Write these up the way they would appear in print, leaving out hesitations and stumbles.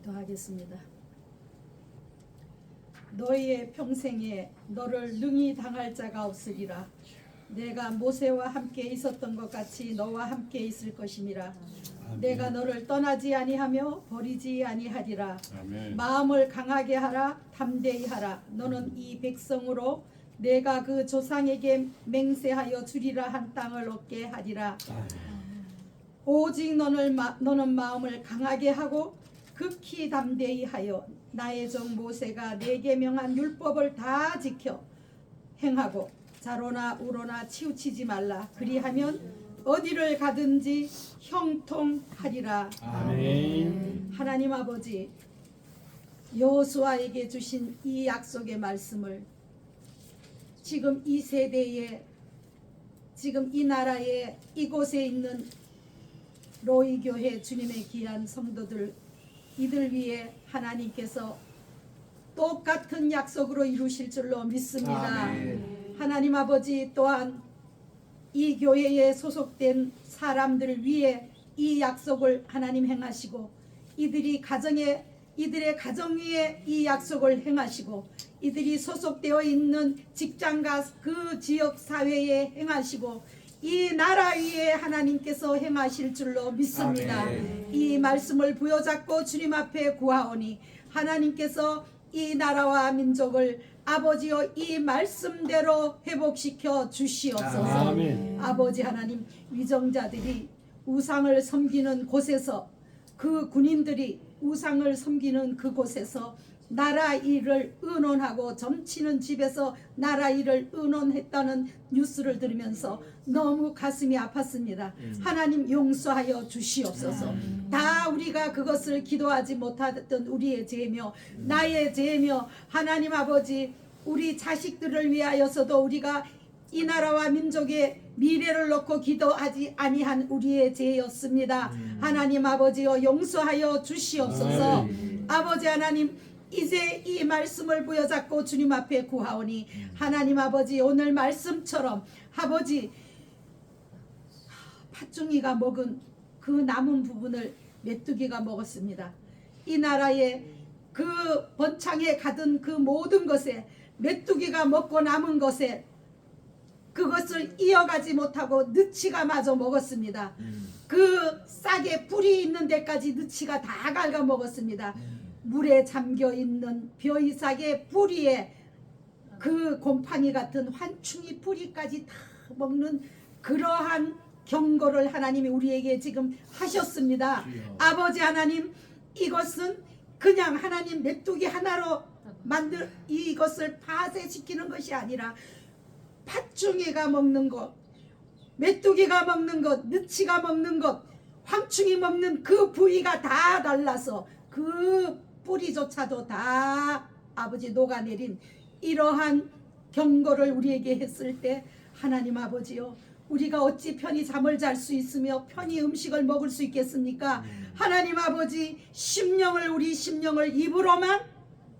기도하겠습니다. 너희의 평생에 너를 능히 당할 자가 없으리라. 내가 모세와 함께 있었던 것 같이 너와 함께 있을 것임이라. 내가 너를 떠나지 아니하며 버리지 아니하리라. 아멘. 마음을 강하게 하라. 담대히 하라. 너는 이 백성으로 내가 그 조상에게 맹세하여 주리라 한 땅을 얻게 하리라. 오직 너는 마음을 강하게 하고 극히 담대히 하여 나의 종 모세가 내게 명한 율법을 다 지켜 행하고 자로나 우로나 치우치지 말라. 그리하면 어디를 가든지 형통하리라. 아멘. 하나님 아버지, 여호수아에게 주신 이 약속의 말씀을 지금 이 세대에, 지금 이 나라에, 이곳에 있는 로이교회 주님의 귀한 성도들, 이들 위해 하나님께서 똑같은 약속으로 이루실 줄로 믿습니다. 아멘. 하나님 아버지, 또한 이 교회에 소속된 사람들 위해 이 약속을 하나님 행하시고, 이들의 가정 위에 이 약속을 행하시고, 이들이 소속되어 있는 직장과 그 지역 사회에 행하시고, 이 나라 위에 하나님께서 행하실 줄로 믿습니다. 아멘. 이 말씀을 부여잡고 주님 앞에 구하오니 하나님께서 이 나라와 민족을 아버지여 이 말씀대로 회복시켜 주시옵소서. 아멘. 아버지 하나님, 위정자들이 우상을 섬기는 곳에서, 그 군인들이 우상을 섬기는 그곳에서 나라 일을 의논하고 점치는 집에서 나라 일을 의논했다는 뉴스를 들으면서 너무 가슴이 아팠습니다. 하나님 용서하여 주시옵소서. 다 우리가 그것을 기도하지 못했던 우리의 죄며 나의 죄며, 하나님 아버지, 우리 자식들을 위하여서도 우리가 이 나라와 민족의 미래를 놓고 기도하지 아니한 우리의 죄였습니다. 하나님 아버지여 용서하여 주시옵소서. 아버지 하나님, 이제 이 말씀을 부여잡고 주님 앞에 구하오니 하나님 아버지, 오늘 말씀처럼 아버지, 팥중이가 먹은 그 남은 부분을 메뚜기가 먹었습니다. 이 나라의 그 번창에 가던 그 모든 것에 메뚜기가 먹고 남은 것에 그것을 이어가지 못하고 느치가 마저 먹었습니다. 그 싹에 뿌리 있는 데까지 느치가 다 갉아 먹었습니다. 물에 잠겨 있는 벼이삭의 뿌리에 그 곰팡이 같은 환충이 뿌리까지 다 먹는 그러한 경고를 하나님이 우리에게 지금 하셨습니다. 아버지 하나님, 이것은 그냥 하나님 메뚜기 하나로 만들 이것을 파쇄시키는 것이 아니라 팥중이가 먹는 것, 메뚜기가 먹는 것, 느치가 먹는 것, 황충이 먹는 그 부위가 다 달라서 그 뿌리조차도 다 아버지 녹아내린 이러한 경고를 우리에게 했을 때, 하나님 아버지요, 우리가 어찌 편히 잠을 잘 수 있으며 편히 음식을 먹을 수 있겠습니까? 하나님 아버지, 우리 심령을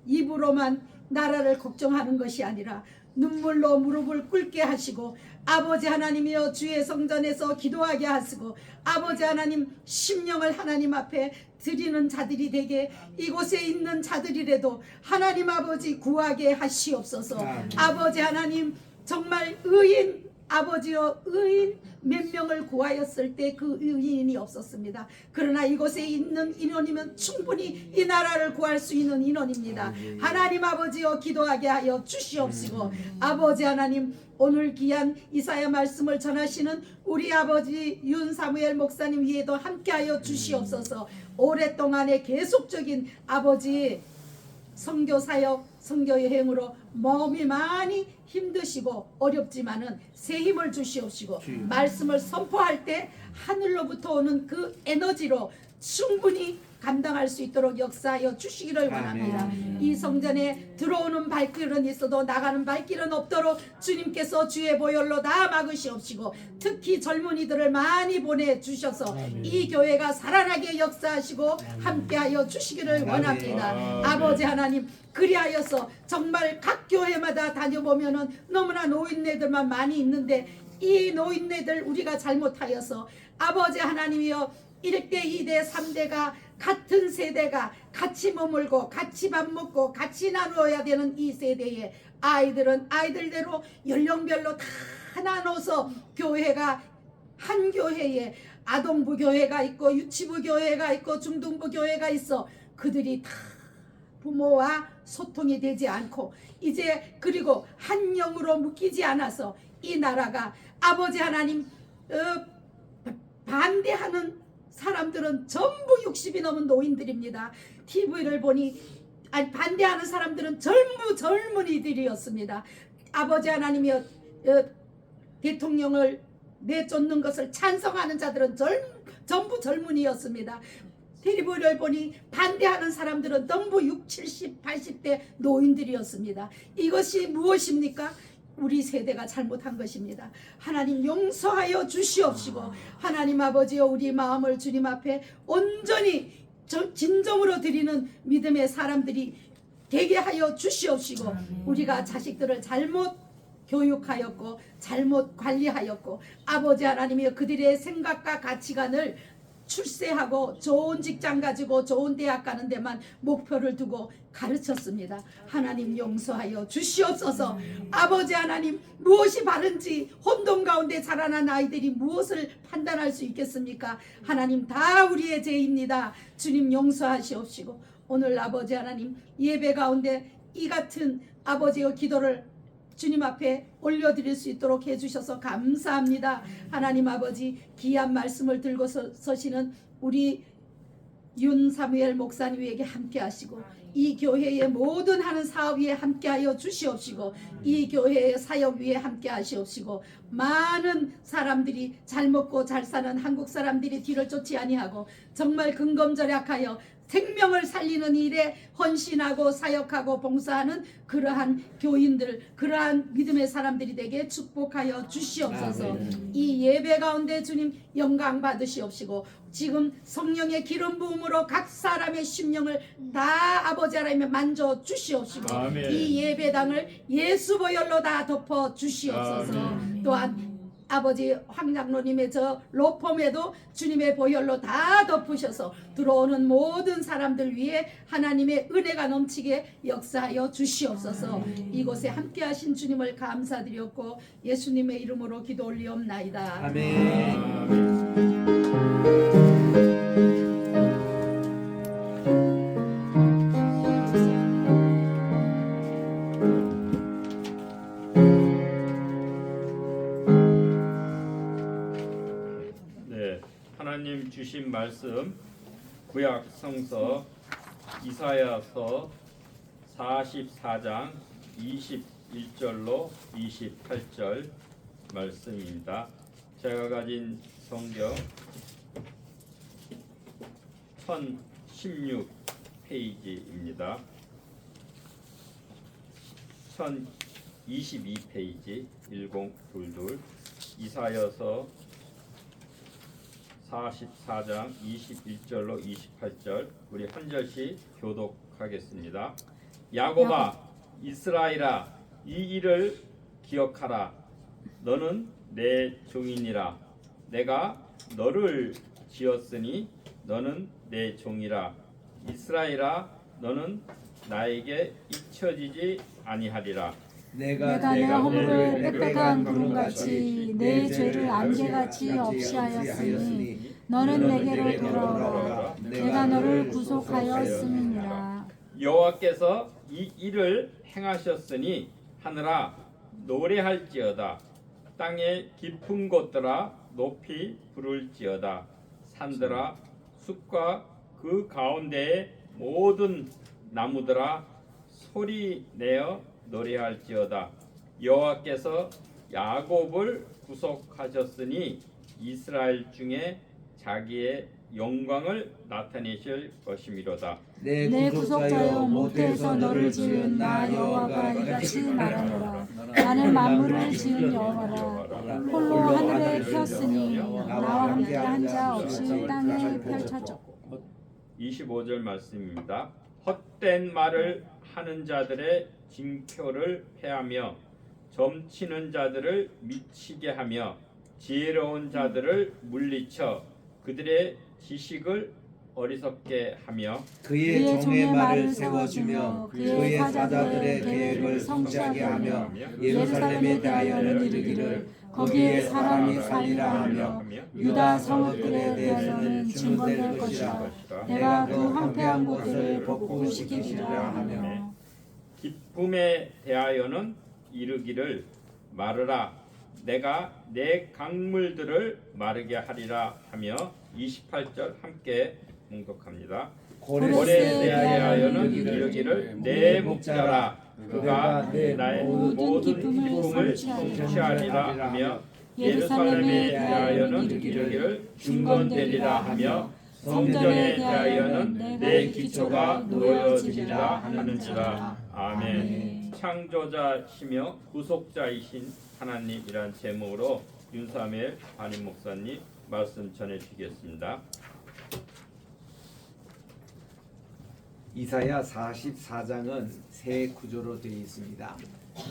입으로만 나라를 걱정하는 것이 아니라 눈물로 무릎을 꿇게 하시고, 아버지 하나님이여 주의 성전에서 기도하게 하시고, 아버지 하나님 심령을 하나님 앞에 드리는 자들이 되게, 이곳에 있는 자들이라도 하나님 아버지 구하게 하시옵소서. 아버지 하나님, 정말 의인, 아버지여 의인 몇 명을 구하였을 때 그 의인이 없었습니다. 그러나 이곳에 있는 인원이면 충분히 이 나라를 구할 수 있는 인원입니다. 하나님 아버지여 기도하게 하여 주시옵시고, 아버지 하나님, 오늘 귀한 이사야 말씀을 전하시는 우리 아버지 윤사무엘 목사님 위에도 함께하여 주시옵소서. 오랫동안의 계속적인 아버지 선교사역, 선교여행으로 몸이 많이 힘드시고 어렵지만은 새 힘을 주시옵시고, 말씀을 선포할 때 하늘로부터 오는 그 에너지로 충분히 감당할 수 있도록 역사하여 주시기를 원합니다. 이 성전에 들어오는 발길은 있어도 나가는 발길은 없도록 주님께서 주의 보혈로 다 막으시옵시고, 특히 젊은이들을 많이 보내주셔서 이 교회가 살아나게 역사하시고 함께하여 주시기를 원합니다. 아버지 하나님, 그리하여서 정말 각 교회마다 다녀보면은 너무나 노인네들만 많이 있는데, 이 노인네들 우리가 잘못하여서 아버지 하나님이여 1대 2대 3대가 같은 세대가 같이 머물고 같이 밥 먹고 같이 나누어야 되는 이 세대에 아이들은 아이들대로 연령별로 다 나눠서 교회가 한 교회에 아동부 교회가 있고 유치부 교회가 있고 중등부 교회가 있어 그들이 다 부모와 소통이 되지 않고 이제 그리고 한 영으로 묶이지 않아서 이 나라가 아버지 하나님 반대하는 사람들은 전부 60이 넘은 노인들입니다. TV를 보니 반대하는 사람들은 전부 젊은이들이었습니다. 아버지 하나님이 대통령을 내쫓는 것을 찬성하는 자들은 전부 젊은이였습니다. TV를 보니 반대하는 사람들은 전부 60, 70, 80대 노인들이었습니다. 이것이 무엇입니까? 우리 세대가 잘못한 것입니다. 하나님 용서하여 주시옵시고 하나님 아버지여 우리 마음을 주님 앞에 온전히 진정으로 드리는 믿음의 사람들이 되게 하여 주시옵시고 우리가 자식들을 잘못 교육하였고 잘못 관리하였고 아버지 하나님이여 그들의 생각과 가치관을 출세하고 좋은 직장 가지고 좋은 대학 가는 데만 목표를 두고 가르쳤습니다. 하나님 용서하여 주시옵소서. 아버지 하나님 무엇이 바른지 혼돈 가운데 자라난 아이들이 무엇을 판단할 수 있겠습니까? 하나님 다 우리의 죄입니다. 주님 용서하시옵시고 오늘 아버지 하나님 예배 가운데 이 같은 아버지의 기도를 주님 앞에 올려드릴 수 있도록 해주셔서 감사합니다. 하나님 아버지 귀한 말씀을 들고 서시는 우리 윤사무엘 목사님에게 함께 하시고 이 교회의 모든 하는 사업 위에 함께하여 주시옵시고 이 교회의 사역 위에 함께 하시옵시고 많은 사람들이 잘 먹고 잘 사는 한국 사람들이 뒤를 쫓지 아니하고 정말 근검절약하여 생명을 살리는 일에 헌신하고 사역하고 봉사하는 그러한 교인들 그러한 믿음의 사람들이 되게 축복하여 주시옵소서. 이 예배 가운데 주님 영광 받으시옵시고 지금 성령의 기름 부음으로 각 사람의 심령을 다 아버지 하나님의 만져 주시옵시고 이 예배당을 예수 보혈로 다 덮어 주시옵소서. 또한 아버지 황장로님의 저 로펌에도 주님의 보혈로 다 덮으셔서 들어오는 모든 사람들 위해 하나님의 은혜가 넘치게 역사하여 주시옵소서. 이곳에 함께하신 주님을 감사드렸고 예수님의 이름으로 기도 올리옵나이다. 아멘. 하나님 주신 말씀 구약 성서 이사야서 44장 21절로 28절 말씀입니다. 제가 가진 성경 1016페이지입니다. 1022페이지 1022 이사야서 44장 21절로 28절 우리 한 절씩 교독하겠습니다. 야곱아 이스라엘아 이 일을 기억하라. 너는 내 종이니라. 내가 너를 지었으니 너는 내 종이라. 이스라엘아 너는 나에게 잊혀지지 아니하리라. 내가 내 허물을 빽빽한 구름같이 내 죄를 안개같이 없이하였으니 너는 내게로 돌아오라. 내가 너를 구속하였음이니라. 여호와께서 이 일을 행하셨으니 하늘아 노래할지어다. 땅의 깊은 곳들아 높이 부를지어다. 산들아 숲과 그 가운데의 모든 나무들아 소리 내어 노래할지어다. 여호와께서 야곱을 구속하셨으니 이스라엘 중에 자기의 영광을 나타내실 것이미로다. 내 구속자여 모태에서 너를 지은 나 여호와가 이같이 말하노라. 나는 만물을 지은 여호와라. 홀로 하늘에 폈으니 나와 함께 한 자 없이 땅에 펼쳐졌고. 25절 말씀입니다. 헛된 말을 하는 자들의 징표를 패하며 점치는 자들을 미치게 하며 지혜로운 자들을 물리쳐 그들의 지식을 어리석게 하며 그의 종의 말을 세워주며 그의 사자들의 계획을 성취하게 하며 예루살렘에 대하여는 이르기를 거기에 사람이 살리라 하며 유다 성읍들에 대해서는 증거될 것이라. 내가 그 황폐한 곳을 복구시키리라 하며 기쁨에 대하여는 이르기를 마르라 내가 내 강물들을 마르게 하리라 하며 28절 함께 봉독합니다. 고레에 대하여는 이르기를 내 목자라 그가 나의 모든 기쁨을 성취하리라 하며 예루살렘에 대하여는 이르기를 중건되리라 하며 성전에 대하여는 내 기초가 놓여지리라 하는지라. 아멘. 창조자시며 구속자이신 하나님이란 제목으로 윤사멜 담임 목사님 말씀 전해 주시겠습니다. 이사야 44장은 세 구조로 되어 있습니다.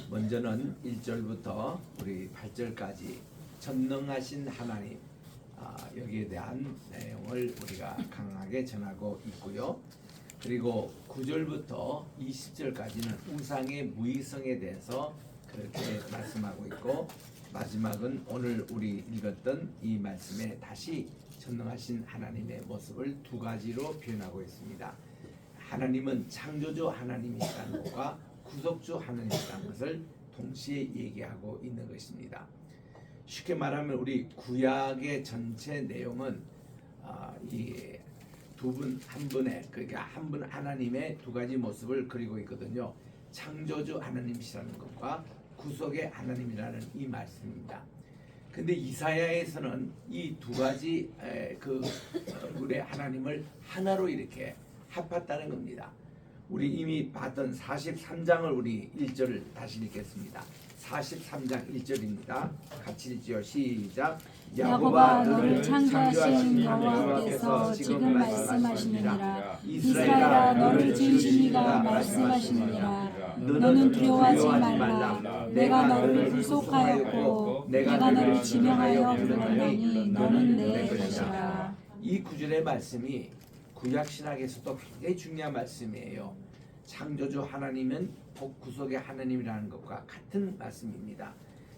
먼저는 1절부터 우리 8절까지 전능하신 하나님, 여기에 대한 내용을 우리가 강하게 전하고 있고요. 그리고 9절부터 20절까지는 우상의 무의성에 대해서 그렇게 말씀하고 있고, 마지막은 오늘 우리 읽었던 이 말씀에 다시 전능하신 하나님의 모습을 두 가지로 표현하고 있습니다. 하나님은 창조주 하나님이라는 것과 구속주 하나님이라는 것을 동시에 얘기하고 있는 것입니다. 쉽게 말하면 우리 구약의 전체 내용은 이 두 분 한 분의, 그러니까 한 분 하나님의 두 가지 모습을 그리고 있거든요. 창조주 하나님이시라는 것과 구속의 하나님이라는 이 말씀입니다. 근데 이사야에서는 이 두 가지 우리 하나님을 하나로 이렇게 합했다는 겁니다. 우리 이미 봤던 43장을 우리 1절을 다시 읽겠습니다. 43장 1절입니다. 같이 읽지요. 시작. 야곱아 너를 창조하신 여호와께서 지금 말씀하시느니라. 이스라엘아 너를 지으신 이가 말씀하시느니라. 너는 두려워하지 말라. 내가 너를 구속하였고 내가 너를 지명하여 부르노니 너는 내 것이라. 이 구절의 말씀이 구약 신학에서도 굉장히 중요한 말씀이에요. 창조주 하나님은 구속의 하나님이라는 것과 같은 말씀입니다.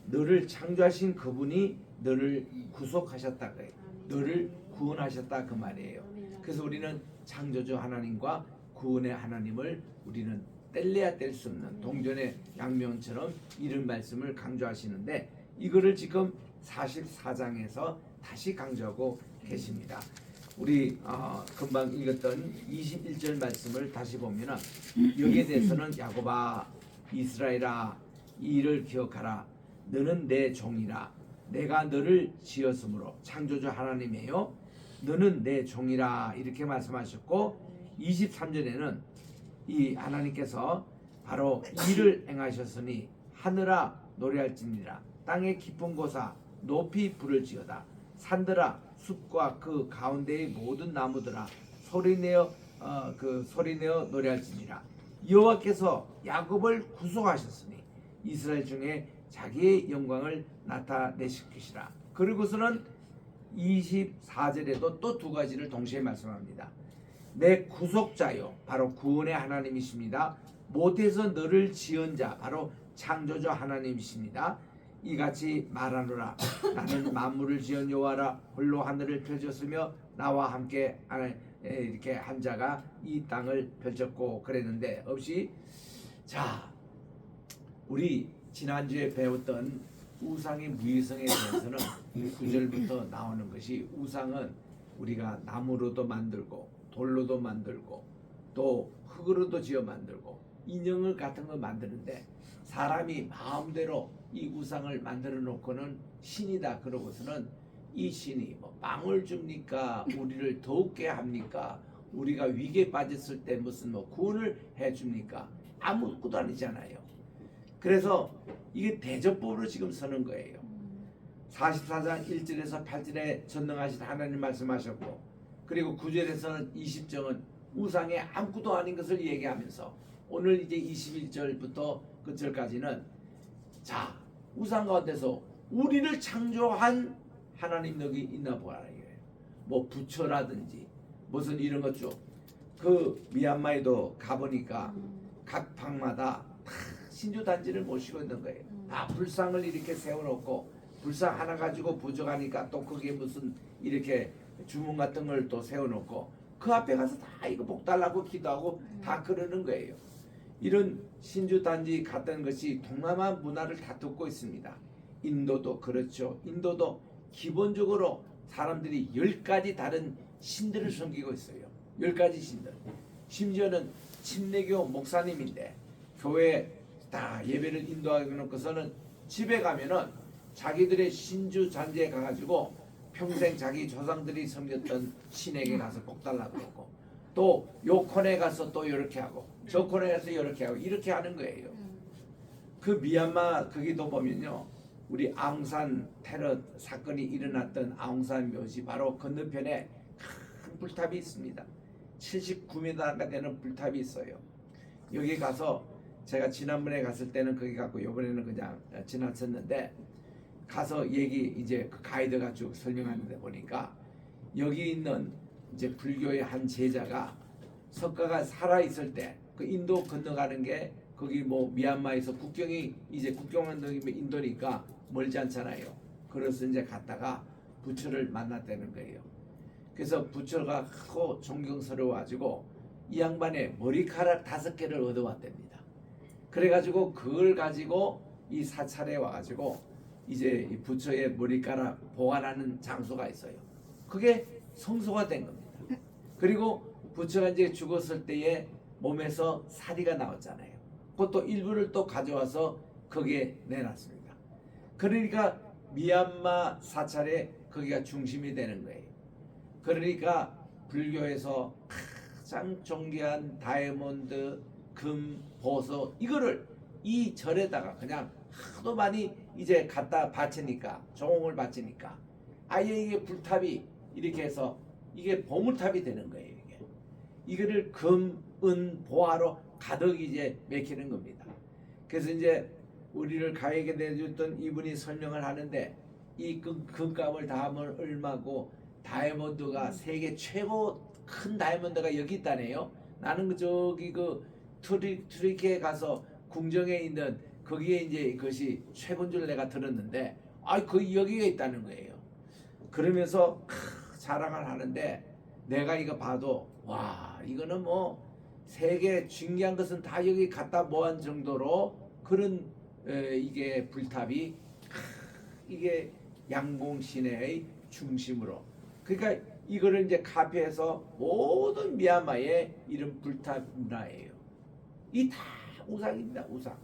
너를 창조하신 그분이 너를 구속하셨다 그래요. 너를 구원하셨다 그 말이에요. 그래서 우리는 창조주 하나님과 구원의 하나님을 우리는 뗄래야 뗄 수 없는 동전의 양면처럼 이런 말씀을 강조하시는데, 이거를 지금 44장에서 다시 강조하고 계십니다. 우리 금방 읽었던 21절 말씀을 다시 보면은 여기에 대해서는 야곱아 이스라엘아 이 일을 기억하라. 너는 내 종이라. 내가 너를 지었으므로 창조주 하나님이에요. 너는 내 종이라 이렇게 말씀하셨고, 23절에는 이 하나님께서 바로 일을 행하셨으니 하늘아 노래할지니라. 땅의 깊은 곳아 높이 부를지어다. 산들아 숲과 그 가운데의 모든 나무들아 소리내어 노래할지니라. 여호와께서 야곱을 구속하셨으니 이스라엘 중에 자기의 영광을 나타내실 것이라. 그리고서는 24절에도 또 두 가지를 동시에 말씀합니다. 내 구속자요 바로 구원의 하나님이십니다. 못해서 너를 지은 자 바로 창조주 하나님이십니다. 이같이 말하노라. 나는 만물을 지은 여호와라. 홀로 하늘을 펼쳤으며 나와 함께 이렇게 한 자가 이 땅을 펼쳤고 그랬는데 없이. 자, 우리 지난주에 배웠던 우상의 무의성에 대해서는 9절부터 나오는 것이, 우상은 우리가 나무로도 만들고 돌로도 만들고 또 흙으로도 지어 만들고 인형을 같은 거 만드는데, 사람이 마음대로 이 우상을 만들어 놓고는 신이다 그러고서는 이 신이 뭐 빵을 줍니까? 우리를 더욱게 합니까? 우리가 위기에 빠졌을 때 무슨 구원을 해줍니까? 아무것도 아니잖아요. 그래서 이게 대접법으로 지금 서는 거예요. 44장 1절에서 8절에 전능하신 하나님 말씀하셨고, 그리고 9절에서는 20절은 우상의 아무것도 아닌 것을 얘기하면서, 오늘 이제 21절부터 그 절까지는 자, 우상 가운데서 우리를 창조한 하나님 여기 있나 보라 이거예요. 뭐 부처라든지 무슨 이런 것 쭉. 그 미얀마에도 가보니까 각 방마다 다 신주 단지를 모시고 있는 거예요. 다 불상을 이렇게 세워놓고 불상 하나 가지고 부족하니까 또 거기에 무슨 이렇게 주문 같은 걸 또 세워놓고 그 앞에 가서 다 이거 복 달라고 기도하고 다 그러는 거예요. 이런 신주 단지 갔던 것이 동남아 문화를 다 듣고 있습니다. 인도도 그렇죠. 인도도 기본적으로 사람들이 10가지 다른 신들을 섬기고 있어요. 10가지 신들. 심지어는 침례교 목사님인데 교회 다 예배를 인도하게 놓고서는 집에 가면은 자기들의 신주 잔지에 가가지고 평생 자기 조상들이 섬겼던 신에게 가서 복 달라고 그러고 또 요 코너에 가서 또 이렇게 하고 저 코너에 가서 이렇게 하고 이렇게 하는 거예요. 그 미얀마 거기도 보면요. 우리 아웅산 테러 사건이 일어났던 아웅산 묘지 바로 건너편에 큰 불탑이 있습니다. 79m가 되는 불탑이 있어요. 여기 가서 제가 지난번에 갔을 때는 거기 갔고 이번에는 그냥 지나쳤는데 가서 얘기 이제 그 가이드가 쭉 설명하는데 보니까 여기 있는 이제 불교의 한 제자가 석가가 살아 있을 때 그 인도 건너가는 게 거기 뭐 미얀마에서 국경이 이제 국경 건너면 인도니까 멀지 않잖아요. 그래서 이제 갔다가 부처를 만났다는 거예요. 그래서 부처가 크고 존경스러워가지고 이 양반의 머리카락 5개를 얻어왔답니다. 그래가지고 그걸 가지고 이 사찰에 와가지고 이제 이 부처의 머리카락 보관하는 장소가 있어요. 그게 성소가 된 겁니다. 그리고 부처가 이제 죽었을 때에 몸에서 사리가 나왔잖아요. 그것도 일부를 또 가져와서 거기에 내놨습니다. 그러니까 미얀마 사찰에 거기가 중심이 되는 거예요. 그러니까 불교에서 가장 존귀한 다이아몬드, 금, 보석 이거를 이 절에다가 그냥 하도 많이 이제 갖다 바치니까 종을 바치니까 아예 이게 불탑이 이렇게 해서 이게 보물탑이 되는 거예요. 이거를 금, 은, 보화로 가득 이제 맥히는 겁니다. 그래서 이제 우리를 가에게 내줬던 이분이 설명을 하는데 이 금값을 다 하면 얼마고 다이아몬드가 세계 최고 큰 다이아몬드가 여기 있다네요. 나는 저기 그 트리키에 가서 궁정에 있는 거기에 이제 그것이 최고인 줄 내가 들었는데 그 여기에 있다는 거예요. 그러면서 자랑을 하는데 내가 이거 봐도 와 이거는 뭐 세계 중요한 것은 다 여기 갖다 모은 정도로 그런 이게 불탑이 이게 양봉 시내의 중심으로 그러니까 이거를 이제 카피해서 모든 미얀마의 이런 불탑 문화예요. 이 다 우상입니다. 우상.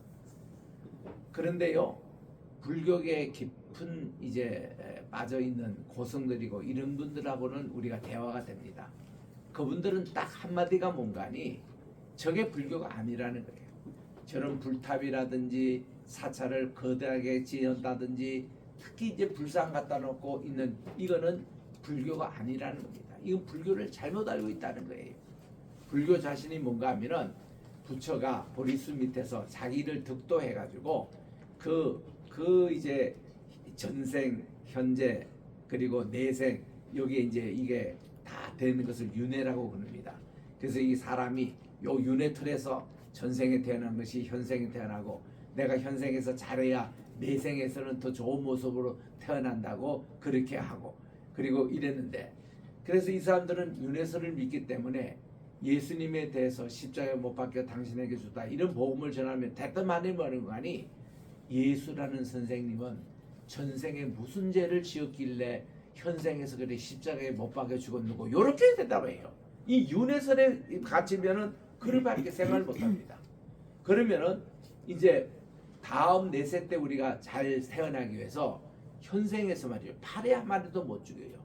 그런데요 불교계 깊은 이제 빠져 있는 고성들이고 이런 분들하고는 우리가 대화가 됩니다. 그분들은 딱 한마디가 뭔가니 저게 불교가 아니라는 거예요. 저런 불탑이라든지 사찰을 거대하게 지었다든지 특히 이제 불상 갖다 놓고 있는 이거는 불교가 아니라는 겁니다. 이건 불교를 잘못 알고 있다는 거예요. 불교 자신이 뭔가 하면은 부처가 보리수 밑에서 자기를 득도해 가지고 그 이제 전생, 현재 그리고 내생 여기에 이제 이게 다 되는 것을 윤회라고 부릅니다. 그래서 이 사람이 요 윤회 틀에서 전생에 태어난 것이 현생에 태어나고 내가 현생에서 잘해야 내생에서는 더 좋은 모습으로 태어난다고 그렇게 하고 그리고 이랬는데 그래서 이 사람들은 윤회설을 믿기 때문에 예수님에 대해서 십자가에 못 박혀 당신에게 주다 이런 복음을 전하면 대뜸 많이 뭐는 거 아니 예수라는 선생님은 전생에 무슨 죄를 지었길래 현생에서 그래 십자가에 못 박혀 죽었는고 이렇게 대답해요. 이 윤회설에 갇히면은 그럴밖에 생각을 못합니다. 그러면은 이제 다음 내세 때 우리가 잘 태어나기 위해서 현생에서 말이에요 파리 한 마리도 못 죽여요.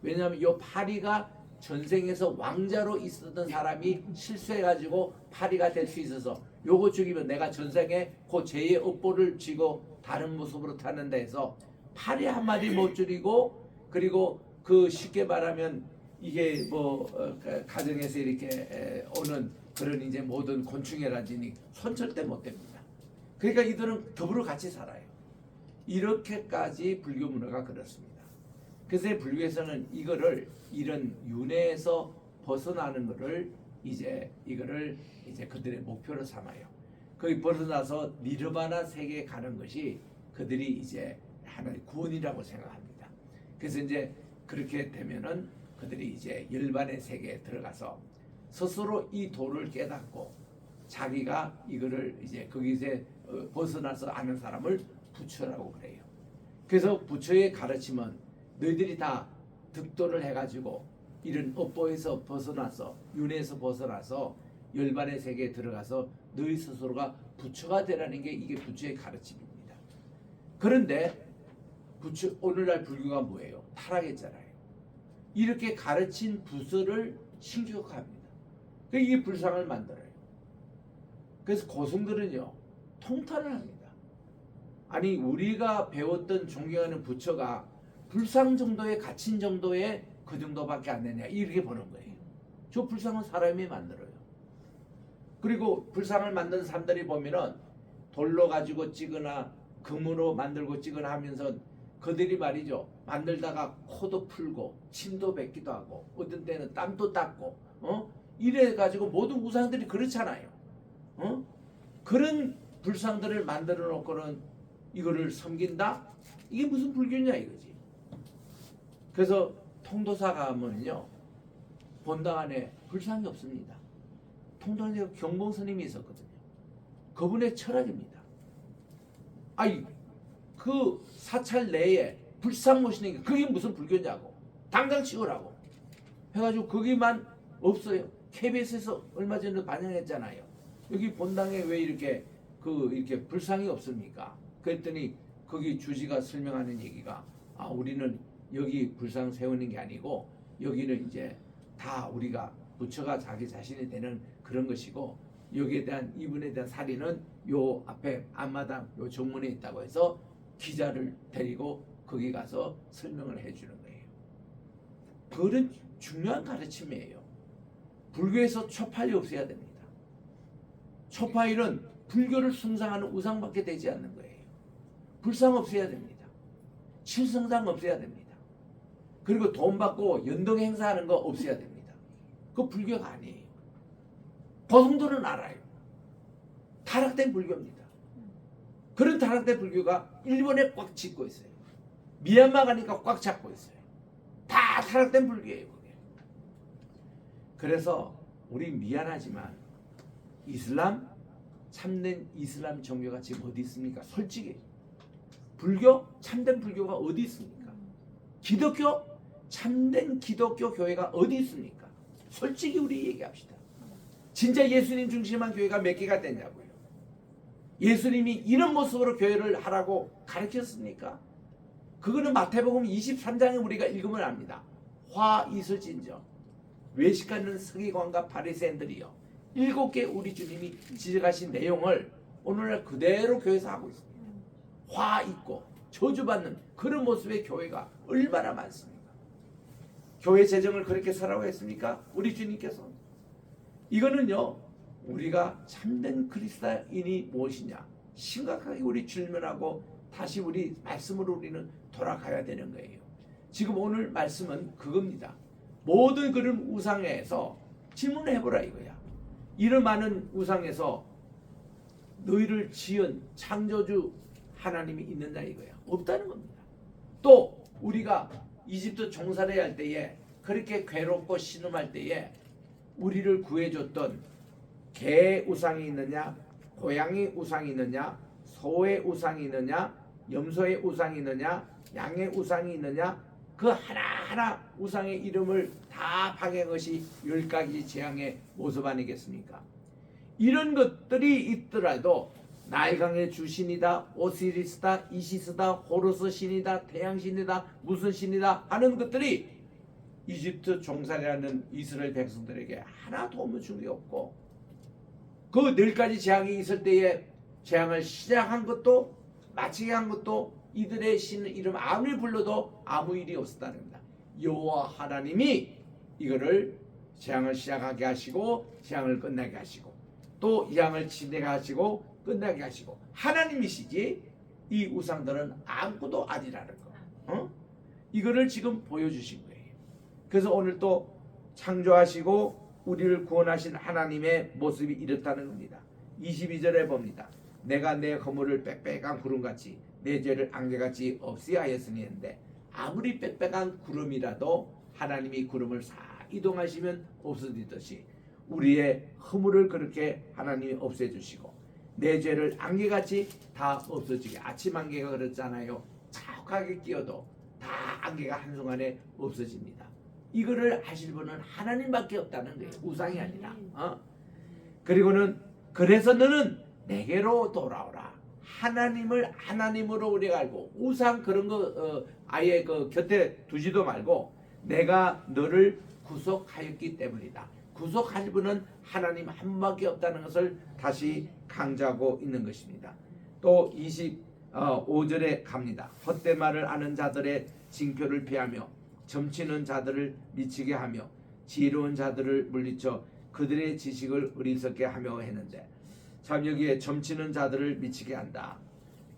왜냐하면 이 파리가 전생에서 왕자로 있었던 사람이 실수해가지고 파리가 될 수 있어서 요거 죽이면 내가 전생에 그 죄의 업보를 지고 다른 모습으로 타는다 해서 파리 한 마리 못 줄이고 그리고 그 쉽게 말하면 이게 뭐 가정에서 이렇게 오는 그런 이제 모든 곤충이라든지 손 절대 못 됩니다. 그러니까 이들은 더불어 같이 살아요. 이렇게까지 불교 문화가 그렇습니다. 그래서 불교에서는 이거를 이런 윤회에서 벗어나는 것을 이제 이거를 이제 그들의 목표로 삼아요. 거기 벗어나서 니르바나 세계에 가는 것이 그들이 이제 하나의 구원이라고 생각합니다. 그래서 이제 그렇게 되면은 그들이 이제 열반의 세계에 들어가서 스스로 이 도를 깨닫고 자기가 이거를 이제 거기서 벗어나서 아는 사람을 부처라고 그래요. 그래서 부처의 가르침은 너희들이 다 득도를 해가지고 이런 업보에서 벗어나서 윤회에서 벗어나서 열반의 세계에 들어가서 너희 스스로가 부처가 되라는 게 이게 부처의 가르침입니다. 그런데 부처 오늘날 불교가 뭐예요? 타락했잖아요. 이렇게 가르친 부서를 신격합니다. 이게 불상을 만들어요. 그래서 고승들은요 통탄을 합니다. 아니 우리가 배웠던 존경하는 부처가 불상 정도에 갇힌 정도의 그 정도밖에 안 되냐 이렇게 보는 거예요. 저 불상은 사람이 만들어요. 그리고 불상을 만든 사람들이 보면은 돌로 가지고 찌거나 금으로 만들고 찌거나 하면서 그들이 말이죠 만들다가 코도 풀고 침도 뱉기도 하고 어떤 때는 땀도 닦고 이래 가지고 모든 우상들이 그렇잖아요. 그런 불상들을 만들어 놓고는 이거를 섬긴다? 이게 무슨 불교냐 이거지. 그래서 통도사 가면요 본당 안에 불상이 없습니다. 통도사에 경봉 스님이 있었거든요. 그분의 철학입니다. 아니 그 사찰 내에 불상 모시는 게 그게 무슨 불교냐고 당장 치우라고 해가지고 거기만 없어요. KBS에서 얼마 전에 반영했잖아요. 여기 본당에 왜 이렇게 이렇게 불상이 없습니까? 그랬더니 거기 주지가 설명하는 얘기가 우리는 여기 불상 세우는 게 아니고 여기는 이제 다 우리가 부처가 자기 자신이 되는 그런 것이고 여기에 대한 이분에 대한 사리는 요 앞에 앞마당 요 정문에 있다고 해서 기자를 데리고 거기 가서 설명을 해주는 거예요. 그런 중요한 가르침이에요. 불교에서 초파일이 없어야 됩니다. 초파일은 불교를 숭상하는 우상밖에 되지 않는 거예요. 불상 없어야 됩니다. 칠성상 없어야 됩니다. 그리고 돈 받고 연동 행사하는 거 없어야 됩니다. 그거 불교가 아니에요. 고승도는 알아요. 타락된 불교입니다. 그런 타락된 불교가 일본에 꽉 짚고 있어요. 미얀마 가니까 꽉 잡고 있어요. 다 타락된 불교예요. 그게. 그래서 우리 미안하지만 이슬람 참된 이슬람 종교가 지금 어디 있습니까? 솔직히 불교 참된 불교가 어디 있습니까? 기독교 참된 기독교 교회가 어디 있습니까? 솔직히 우리 얘기합시다. 진짜 예수님 중심한 교회가 몇 개가 되냐고요. 예수님이 이런 모습으로 교회를 하라고 가르쳤습니까? 그거는 마태복음 23장에 우리가 읽으면 압니다. 화 있을진저 외식하는 서기관과 바리새인들이요 7개 우리 주님이 지적하신 내용을 오늘날 그대로 교회에서 하고 있습니다. 화 있고 저주받는 그런 모습의 교회가 얼마나 많습니까? 교회 재정을 그렇게 사라고 했습니까? 우리 주님께서. 이거는요 우리가 참된 그리스도인이 무엇이냐 심각하게 우리 질문하고 다시 우리 말씀으로 우리는 돌아가야 되는 거예요. 지금 오늘 말씀은 그겁니다. 모든 그런 우상에서 질문을 해보라 이거야. 이런 많은 우상에서 너희를 지은 창조주 하나님이 있느냐 이거야. 없다는 겁니다. 또 우리가 이집트 종살이 할 때에 그렇게 괴롭고 신음할 때에 우리를 구해줬던 개의 우상이 있느냐 고양이 우상이 있느냐 소의 우상이 있느냐 염소의 우상이 있느냐 양의 우상이 있느냐 그 하나하나 우상의 이름을 다 파괴한 것이 10가지 재앙의 모습 아니겠습니까? 이런 것들이 있더라도 나일강의 주신이다 오시리스다 이시스다 호루스 신이다 태양신이다 무슨 신이다 하는 것들이 이집트 종살이하는 이스라엘 백성들에게 하나 도움을 준 게 없고 그 10가지 재앙이 있을 때에 재앙을 시작한 것도 마치게 한 것도 이들의 신 이름 아무리 불러도 아무 일이 없었다는 겁니다. 여호와 하나님이 이거를 재앙을 시작하게 하시고 재앙을 끝나게 하시고 또 재앙을 지내게 하시고 끝나게 하시고 하나님이시지 이 우상들은 아무것도 아니라는 거. 이거를 지금 보여주신 거예요. 그래서 오늘 또 창조하시고 우리를 구원하신 하나님의 모습이 이렇다는 겁니다. 22절에 봅니다. 내가 내 허물을 빽빽한 구름같이 내 죄를 안개같이 없애하였으니 했는데 아무리 빽빽한 구름이라도 하나님이 구름을 싹 이동하시면 없어지듯이 우리의 허물을 그렇게 하나님이 없애주시고 내 죄를 안개같이 다 없어지게, 아침 안개가 그렇잖아요. 자욱하게 끼어도 다 안개가 한순간에 없어집니다. 이거를 하실 분은 하나님밖에 없다는 거예요. 우상이 아니라. 그리고는 그래서 너는 내게로 돌아오라. 하나님을 하나님으로 우리가 알고 우상 그런 거 아예 그 곁에 두지도 말고 내가 너를 구속하였기 때문이다. 구속할 분은 하나님 한 분밖에 없다는 것을 다시 강조하고 있는 것입니다. 또 25절에 갑니다. 헛된 말을 아는 자들의 징표를 피하며 점치는 자들을 미치게 하며 지혜로운 자들을 물리쳐 그들의 지식을 어리석게 하며 했는데, 참 여기에 점치는 자들을 미치게 한다.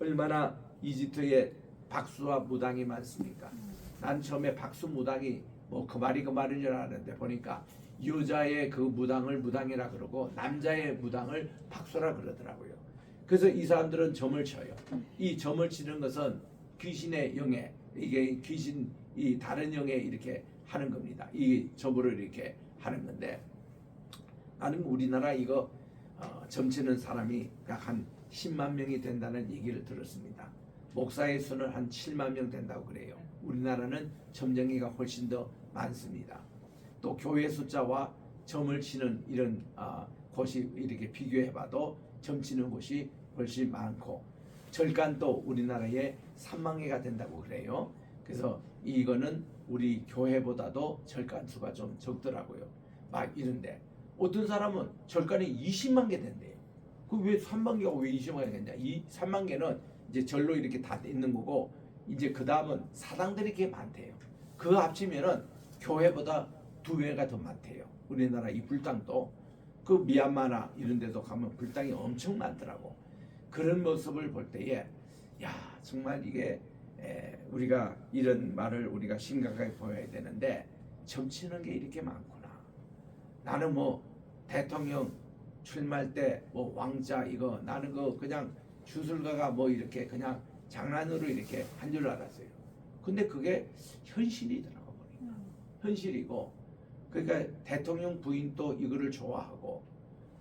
얼마나 이집트에 박수와 무당이 많습니까? 난 처음에 박수 무당이 뭐 그 말이 그 말인 줄 알았는데 보니까 여자의 그 무당을 무당이라 그러고 남자의 무당을 박수라 그러더라고요. 그래서 이 사람들은 점을 쳐요. 이 점을 치는 것은 귀신의 영에, 이게 귀신 이 다른 영에 이렇게 하는 겁니다. 이 점으로 이렇게 하는 건데, 나는 우리나라 이거 점치는 사람이 약 한 10만 명이 된다는 얘기를 들었습니다. 목사의 수는 한 7만 명 된다고 그래요. 우리나라는 점쟁이가 훨씬 더 많습니다. 또 교회 숫자와 점을 치는 이런 곳이 이렇게 비교해봐도 점 치는 곳이 훨씬 많고, 절간도 우리나라에 3만 개가 된다고 그래요. 그래서 이거는 우리 교회보다도 절간 수가 좀 적더라고요. 막 이런데 어떤 사람은 절간이 20만 개 된대요. 그 왜 3만 개가 왜 20만 개가 됐냐? 이 3만 개는 이제 절로 이렇게 다 있는 거고, 이제 그 다음은 사당들이 이렇게 많대요. 그거 합치면은 교회보다 2배가 더 많대요. 우리나라 이 불당도 그 미얀마나 이런 데도 가면 불당이 엄청 많더라고. 그런 모습을 볼 때에 야, 정말 이게 우리가 이런 말을 우리가 심각하게 보여야 되는데, 점치는 게 이렇게 많구나. 나는 뭐 대통령 출마할 때 뭐 왕자 이거 나는 거 그냥 주술가가 뭐 이렇게 그냥 장난으로 이렇게 한 줄 알았어요. 근데 그게 현실이더라고 보니까. 현실이고, 그러니까 대통령 부인도 이거를 좋아하고,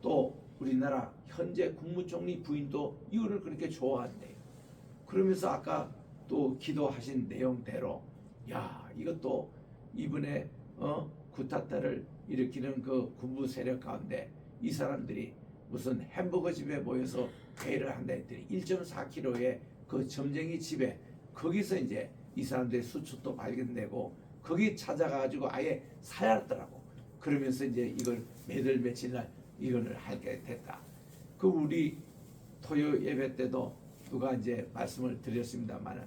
또 우리나라 현재 국무총리 부인도 이거를 그렇게 좋아한대요. 그러면서 아까 또 기도하신 내용대로 야, 이것도 이번에 구타타를 일으키는 그 군부 세력 가운데 이 사람들이 무슨 햄버거 집에 모여서 회의를 한다 했더니 1.4km의 그 점쟁이 집에, 거기서 이제 이 사람들의 수첩도 발견되고 거기 찾아가지고 아예 살았더라고. 그러면서 이제 이걸 매달 며칠 날 이거를 하게 됐다. 그 우리 토요 예배 때도 누가 이제 말씀을 드렸습니다만은,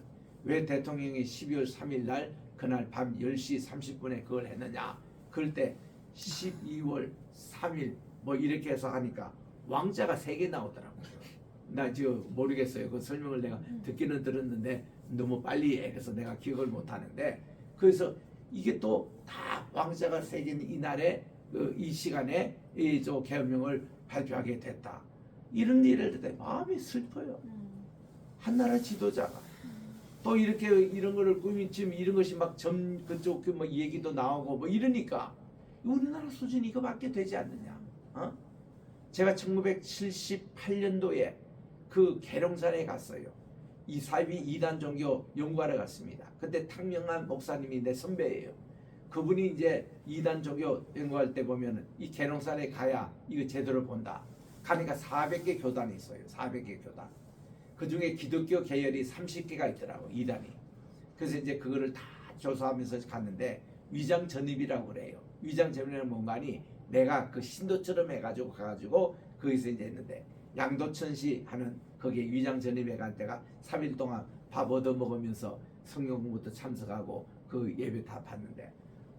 왜 대통령이 12월 3일 날 그날 밤 10시 30분에 그걸 했느냐? 그럴 때 12월 3일 뭐 이렇게 해서 하니까 왕자가 3개 나오더라고요. 나 지금 모르겠어요. 그 설명을 내가 듣기는 들었는데 너무 빨리 해서 내가 기억을 못 하는데, 그래서 이게 또 다 왕자가 3개는 이날에 이 시간에 이 저 계엄령을 발표하게 됐다. 이런 일을 듣다 마음이 슬퍼요. 한 나라 지도자가 또 이렇게 이런 거를 꾸민 지금 이런 것이 막 점 그쪽 뭐 얘기도 나오고 뭐 이러니까 우리나라 수준이 이거밖에 되지 않느냐? 제가 1978년도에 그 계룡산에 갔어요. 이 사이비 이단 종교 연구하러 갔습니다. 그때 탕명한 목사님이 내 선배예요. 그분이 이제 이단 종교 연구할 때 보면은 이 계룡산에 가야 이거 제대로 본다. 가니까 400개 교단이 있어요. 400개 교단. 그 중에 기독교 계열이 30개가 있더라고, 이단이. 그래서 이제 그거를 다 조사하면서 갔는데 위장 전입이라고 그래요. 위장 전입이라는 뭔가니 내가 그 신도처럼 해가지고 가가지고 거기서 이제 했는데, 양도천시 하는 거기에 위장 전입에 간 때가 3일 동안 밥 얻어 먹으면서 성경 공부도 참석하고 그 예배 다 봤는데,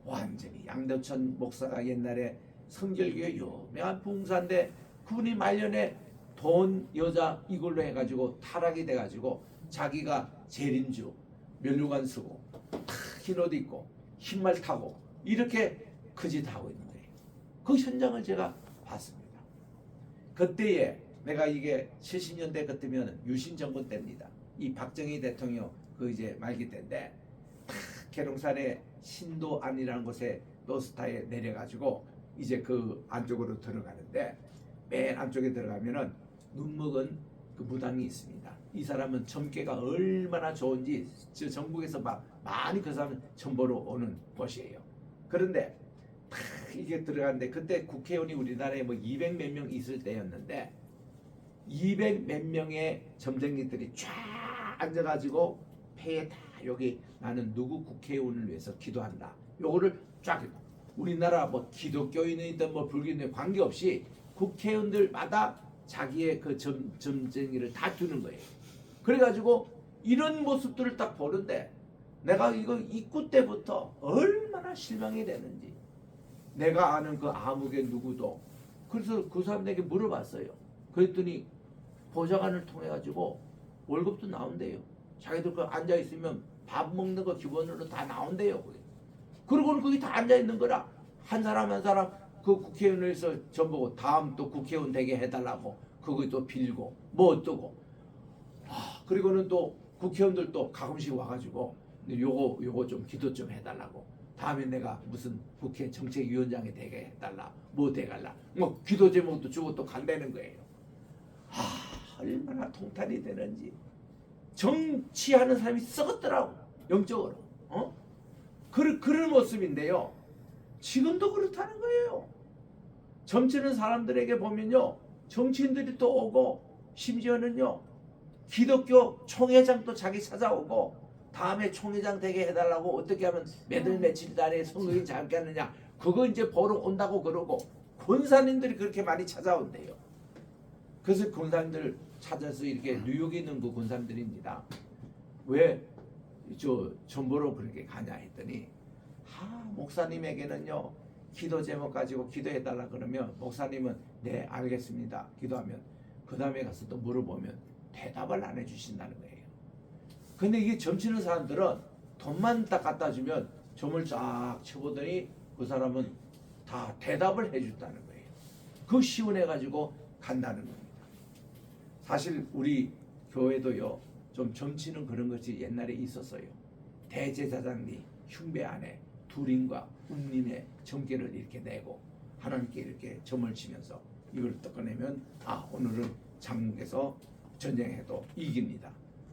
완전히 양도천 목사가 옛날에 성결교회 유명한 봉사인데 그분이 말년에 돈 여자 이걸로 해가지고 타락이 돼가지고 자기가 재림주 면류관 쓰고 흰 옷 입고 흰말 타고 이렇게 그 짓 하고 있는 거예요. 그 현장을 제가 봤습니다. 그때에 내가 이게 70년대 그때면 유신 정권 때입니다. 이 박정희 대통령 그 이제 말기 때인데 계룡산의 신도안이라는 곳에 노스타에 내려가지고 이제 그 안쪽으로 들어가는데 맨 안쪽에 들어가면은 눈먹은 그 무당이 있습니다. 이 사람은 점괘가 얼마나 좋은지 저 전국에서 막 많이 그 사람은 전보러 오는 곳이에요. 그런데 탁 이게 들어갔는데 그때 국회의원이 우리나라에 뭐 200 몇 명 있을 때였는데 200 몇 명의 점쟁이들이 쫙 앉아가지고 폐에 다 여기 나는 누구 국회의원을 위해서 기도한다. 요거를 쫙 우리나라 뭐 기독교인이든 뭐 불교인이든 관계없이 국회의원들마다 자기의 그 점쟁이를 다 두는 거예요. 그래가지고 이런 모습들을 딱 보는데 내가 이거 입구 때부터 얼마나 실망이 되는지 내가 아는 그 아무개 누구도 그래서 그 사람에게 물어봤어요. 그랬더니 보좌관을 통해 가지고 월급도 나온대요. 자기들 그 앉아 있으면 밥 먹는 거 기본으로 다 나온대요. 그러고는 거기 다 앉아 있는 거라 한 사람 한 사람 그 국회의원에서 전보고 다음 또 국회의원 되게 해달라고 그거 또 빌고 뭐 어떠고 그리고는 또 국회의원들 또 가끔씩 와가지고 요거 좀 기도 좀 해달라고 다음에 내가 무슨 국회 정책위원장이 되게 해달라 뭐 돼갈라 뭐 기도 제목도 주고 또 간다는 거예요. 얼마나 통탄이 되는지 정치하는 사람이 썩었더라고 영적으로 그런 모습인데요. 지금도 그렇다는 거예요. 점치는 사람들에게 보면요 정치인들이 또 오고 심지어는요 기독교 총회장도 자기 찾아오고 다음에 총회장 되게 해달라고 어떻게 하면 몇월 며칠 달에 선거인 잘 하느냐 그거 이제 보러 온다고 그러고 권사님들이 그렇게 많이 찾아온대요. 그래서 권사님들 찾아서 이렇게 뉴욕에 있는 그 권사님들입니다. 왜 저 전보로 그렇게 가냐 했더니 목사님에게는요 기도 제목 가지고 기도해달라 그러면 목사님은 네 알겠습니다 기도하면 그 다음에 가서 또 물어보면 대답을 안 해주신다는 거예요. 근데 이게 점치는 사람들은 돈만 딱 갖다 주면 점을 쫙 쳐보더니 그 사람은 다 대답을 해준다는 거예요. 그거 시원해가지고 간다는 겁니다. 사실 우리 교회도요 좀 점치는 그런 것이 옛날에 있었어요. 대제사장이 흉배 안에 두림과 운림의 점괘를 이렇게 내고 하나님께 이렇게 점을 치면서 이걸 뜯어내면 오늘은 장국에서 전쟁해도 이깁니다.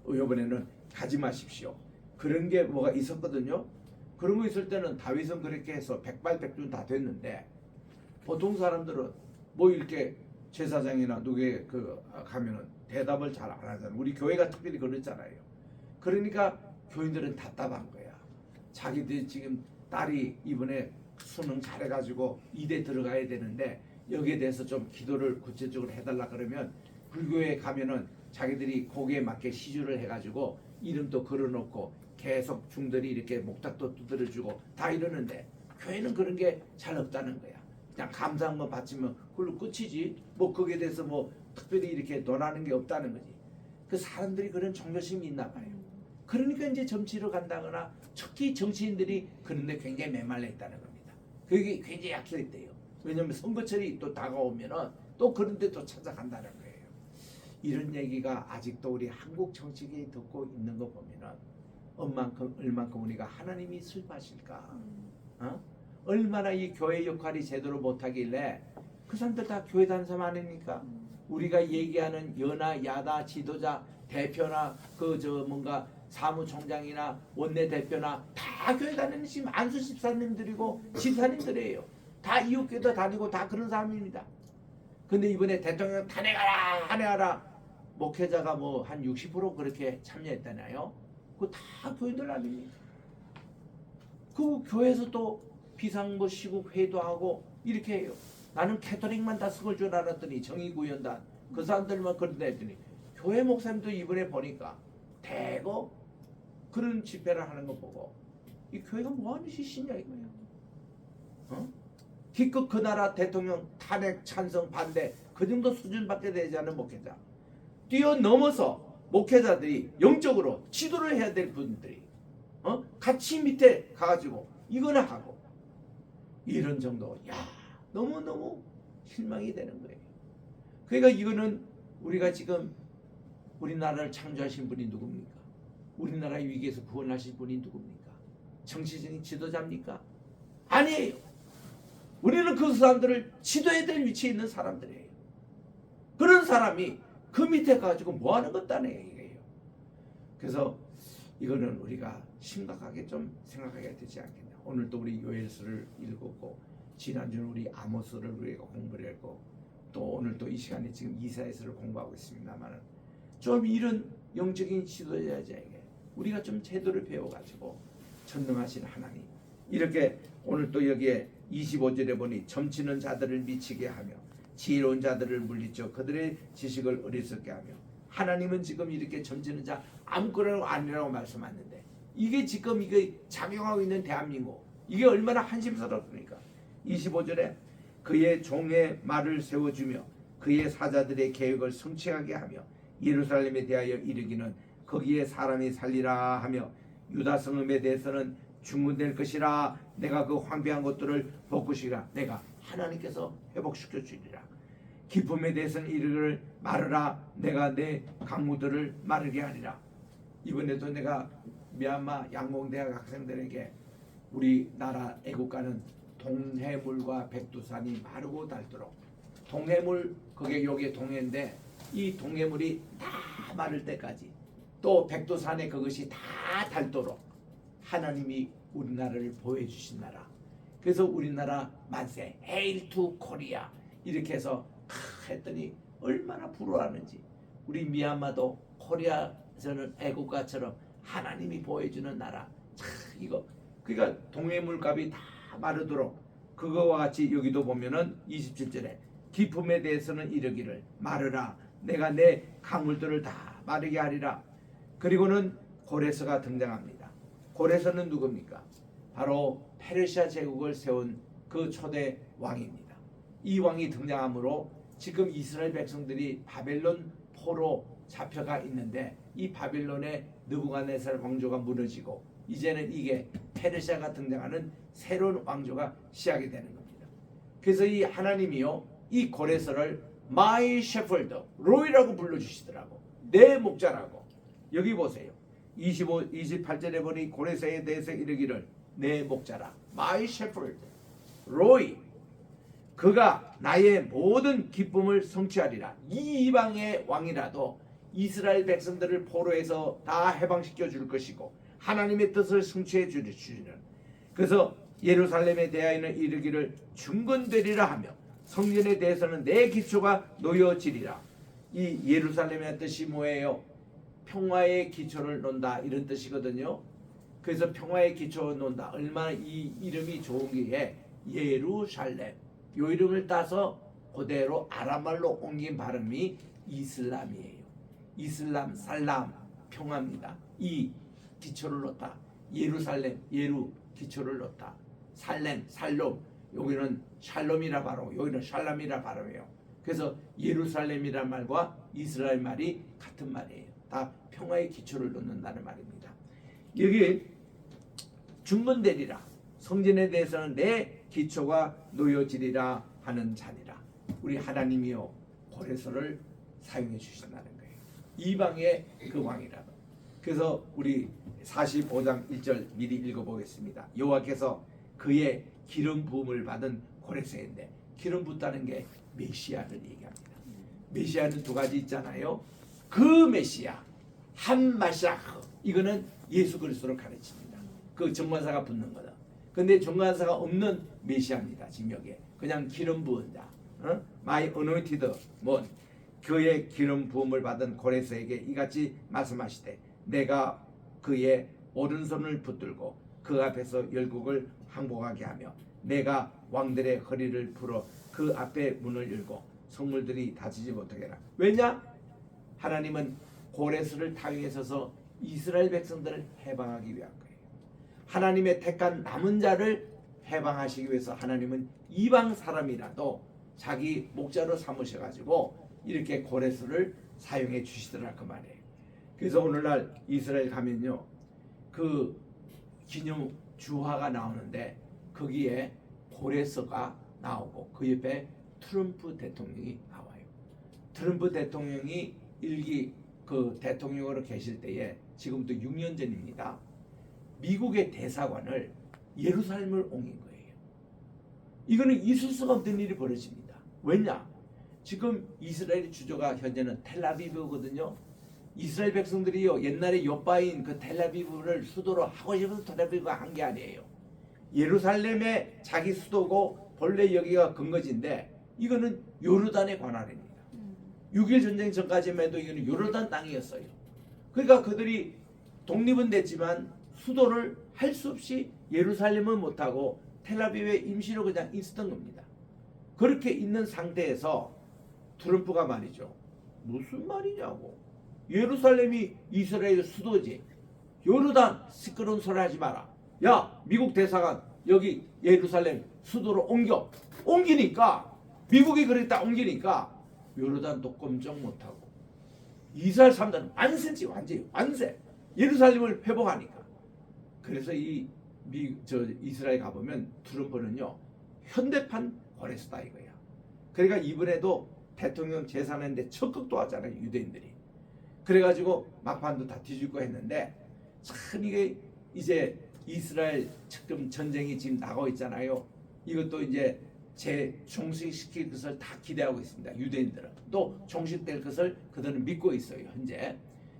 이번에는 가지 마십시오. 그런 게 뭐가 있었거든요. 그런 거 있을 때는 다윗은 그렇게 해서 백발백중 다 됐는데 보통 사람들은 뭐 이렇게 제사장이나 누구에 가면은 대답을 잘 안 하잖아요. 우리 교회가 특별히 그렇잖아요. 그러니까 교인들은 답답한 거야. 자기들 지금 딸이 이번에 수능 잘해가지고 이대 들어가야 되는데 여기에 대해서 좀 기도를 구체적으로 해달라 그러면 불교에 가면은 자기들이 거기에 맞게 시주를 해가지고 이름도 걸어놓고 계속 중들이 이렇게 목탁도 두드려주고 다 이러는데 교회는 그런 게 잘 없다는 거야. 그냥 감사한 거 바치면 그걸로 끝이지. 뭐 거기에 대해서 뭐 특별히 이렇게 논하는 게 없다는 거지. 그 사람들이 그런 종교심이 있나 봐요. 그러니까 이제 정치로 간다거나 특히 정치인들이 그런데 굉장히 메말라 있다는 겁니다. 그게 굉장히 약해 있대요. 왜냐하면 선거철이 또 다가오면은 또 그런데 또 찾아간다는 거예요. 이런 얘기가 아직도 우리 한국 정치계에 듣고 있는 거 보면은 얼만큼 우리가 하나님이 슬퍼하실까? 얼마나 이 교회 역할이 제대로 못하길래 그 사람들 다 교회 다니는 사람 아닙니까? 우리가 얘기하는 연하 야다 지도자 대표나 뭔가 사무총장이나 원내대표나 다 교회 다니는 지금 안수 집사님들이고 집사님들이에요. 다 이웃교도 다니고 다 그런 사람입니다. 근데 이번에 대통령 탄핵하라 목회자가 뭐 한 60% 그렇게 참여했다나요? 그거 다 교인들 아닙니까? 그 교회에서 또 비상 시국 회의도 하고 이렇게 해요. 나는 캐토릭만 다 섞을 줄 알았더니 정의구현단 그 사람들만 그런다 했더니 교회 목사님도 이번에 보니까 대거 그런 집회를 하는 거 보고 이 교회가 뭐하는 짓이냐 이거예요. 기껏 그 나라 대통령 탄핵 찬성 반대 그 정도 수준밖에 되지 않은 목회자 뛰어넘어서 목회자들이 영적으로 지도를 해야 될 분들이 같이 밑에 가가지고 이거나 하고 이런 정도. 야, 너무너무 실망이 되는 거예요. 그러니까 이거는 우리가 지금 우리나라를 창조하신 분이 누굽니까? 우리나라 위기에서 구원하신 분이 누굽니까? 정치적인 지도자입니까? 아니에요. 우리는 그 사람들을 지도해야 될 위치에 있는 사람들이에요. 그런 사람이 그 밑에 가지고 뭐 하는 것다네 이거예요. 그래서 이거는 우리가 심각하게 좀 생각해야 되지 않겠냐. 오늘 또 우리 요엘서를 읽었고, 지난주는 우리 아모스를 우리가 공부를 했고, 또 오늘 또 이 시간에 지금 이사야서를 공부하고 있습니다만, 좀 이런 영적인 지도자에게 우리가 좀 제도를 배워가지고 전능하신 하나님, 이렇게 오늘 또 여기에 25절에 보니 점치는 자들을 미치게 하며 지혜로운 자들을 물리쳐 그들의 지식을 어리석게 하며, 하나님은 지금 이렇게 점치는 자 아무거나 아니라고 말씀하는데, 이게 지금 이게 작용하고 있는 대한민국, 이게 얼마나 한심스럽습니까? 25절에 그의 종의 말을 세워주며 그의 사자들의 계획을 성취하게 하며 예루살렘에 대하여 이르기는 거기에 사람이 살리라 하며 유다 성읍에 대해서는 중건될 것이라. 내가 그 황폐한 것들을 볶으시라. 내가 하나님께서 회복시켜 주리라. 기쁨에 대해서는 이르기를 마르라. 내가 내 강무들을 마르게 하리라. 이번에도 내가 미얀마 양봉대학 학생들에게 우리나라 애국가는 동해물과 백두산이 마르고 닳도록, 동해물 그게 여기 동해인데 이 동해물이 다 마를 때까지, 또 백두산에 그것이 다 닳도록 하나님이 우리나라를 보호해 주신 나라. 그래서 우리나라 만세, Hail to Korea 이렇게 해서 했더니 얼마나 부러워하는지. 우리 미얀마도 코리아에서는 애국가처럼 하나님이 보호해주는 나라. 이거 그러니까 동해물값이 다 마르도록, 그거와 같이 여기도 보면은 27절에 기쁨에 대해서는 이르기를 마르라. 내가 내 강물들을 다 마르게 하리라. 그리고는 고레스가 등장합니다. 고레스는 누굽니까? 바로 페르시아 제국을 세운 그 초대 왕입니다. 이 왕이 등장함으로 지금 이스라엘 백성들이 바벨론 포로 잡혀가 있는데, 이 바벨론의 느부갓네살 왕조가 무너지고 이제는 이게 페르시아가 등장하는 새로운 왕조가 시작이 되는 겁니다. 그래서 이 하나님이요, 이 고레스를 My Shepherd, 로이라고 불러주시더라고. 내 목자라고. 여기 보세요. 28절에 보니 고레스에 대해서 이르기를 내 목자라. My Shepherd, 로이. 그가 나의 모든 기쁨을 성취하리라. 이 이방의 왕이라도 이스라엘 백성들을 포로에서 다 해방시켜 줄 것이고 하나님의 뜻을 성취해 주리는. 그래서 예루살렘에 대하여는 이르기를 중건되리라 하며 성전에 대해서는 내 기초가 놓여지리라. 이 예루살렘의 뜻이 뭐예요? 평화의 기초를 놓는다, 이런 뜻이거든요. 그래서 평화의 기초를 놓는다. 얼마나 이 이름이 좋은 게 예루살렘, 이 이름을 따서 그대로 아람말로 옮긴 발음이 이슬람이에요. 이슬람, 살람, 평화입니다. 이 기초를 놓다. 예루살렘, 예루, 기초를 놓다. 살렘, 살롬, 여기는 샬롬이라 발음, 여기는 샬람이라 발음이에요. 그래서 예루살렘이란 말과 이스라엘 말이 같은 말이에요. 다 평화의 기초를 놓는다는 말입니다. 여기 중건되리라. 성전에 대해서는 내 기초가 놓여지리라 하는 자니라. 우리 하나님이요, 고레스를 사용해 주신다는 거예요. 이방의 그 왕이라고. 그래서 우리 45장 1절 미리 읽어보겠습니다. 여호와께서 그의 기름 부음을 받은 고레스인데, 기름 붓다는 게 메시아를 얘기합니다. 메시아는 두 가지 있잖아요. 그 메시아, 한 마샤흐, 이거는 예수 그리스도를 가르칩니다. 그 정관사가 붙는 거다. 근데 정관사가 없는 메시아입니다. 지금 여기에 그냥 기름 부은 자, My anointed one, 그의 기름 부음을 받은 고레스에게 이같이 말씀하시되 내가 그의 오른손을 붙들고 그 앞에서 열국을 항복하게 하며 내가 왕들의 허리를 풀어 그 앞에 문을 열고 성물들이 닫히지 못하게 하라. 왜냐? 하나님은 고레스를 타용해서서 이스라엘 백성들을 해방하기 위한 거예요. 하나님의 택한 남은 자를 해방하시기 위해서 하나님은 이방 사람이라도 자기 목자로 삼으셔가지고 이렇게 고레스를 사용해 주시더라, 그 말이에요. 그래서 오늘날 이스라엘 가면요, 그 기념 주화가 나오는데 거기에 고레스가 나오고 그 옆에 트럼프 대통령이 나와요. 트럼프 대통령이 일기 그 대통령으로 계실 때에 지금부터 6년 전입니다. 미국의 대사관을 예루살렘을 옮긴 거예요. 이거는 있을 수가 없는 일이 벌어집니다. 왜냐? 지금 이스라엘 주조가 현재는 텔아비브거든요. 이스라엘 백성들이요 옛날에 요바인 그 텔아비브를 수도로 하고 싶어서 텔아비브가 한 게 아니에요. 예루살렘의 자기 수도고 본래 여기가 근거지인데 이거는 요르단의 관할입니다. 6.1 전쟁 전까지만 해도 이거는 요르단 땅이었어요. 그러니까 그들이 독립은 됐지만 수도를 할 수 없이 예루살렘은 못하고 텔아비브에 임시로 그냥 있었던 겁니다. 그렇게 있는 상태에서 트럼프가 말이죠. 무슨 말이냐고. 예루살렘이 이스라엘 수도지. 요르단 시끄러운 소리 하지 마라. 야 미국 대사관 여기 예루살렘 수도로 옮기니까 미국이 그랬다 옮기니까 요르단도 꼼짝 못하고 이스라엘 사람들은 완세지 완전히 완세. 예루살렘을 회복하니까. 그래서 이스라엘 가보면 트럼프는요 현대판 고레스다 이거야. 그러니까 이번에도 대통령 재산했는데 적극도 하잖아요 유대인들이. 그래가지고 막판도 다 뒤집고 했는데 참 이게 이제 이스라엘 지금 전쟁이 지금 나고 있잖아요. 이것도 이제 종식시킬 것을 다 기대하고 있습니다. 유대인들은 또 종식될 것을 그들은 믿고 있어요 현재.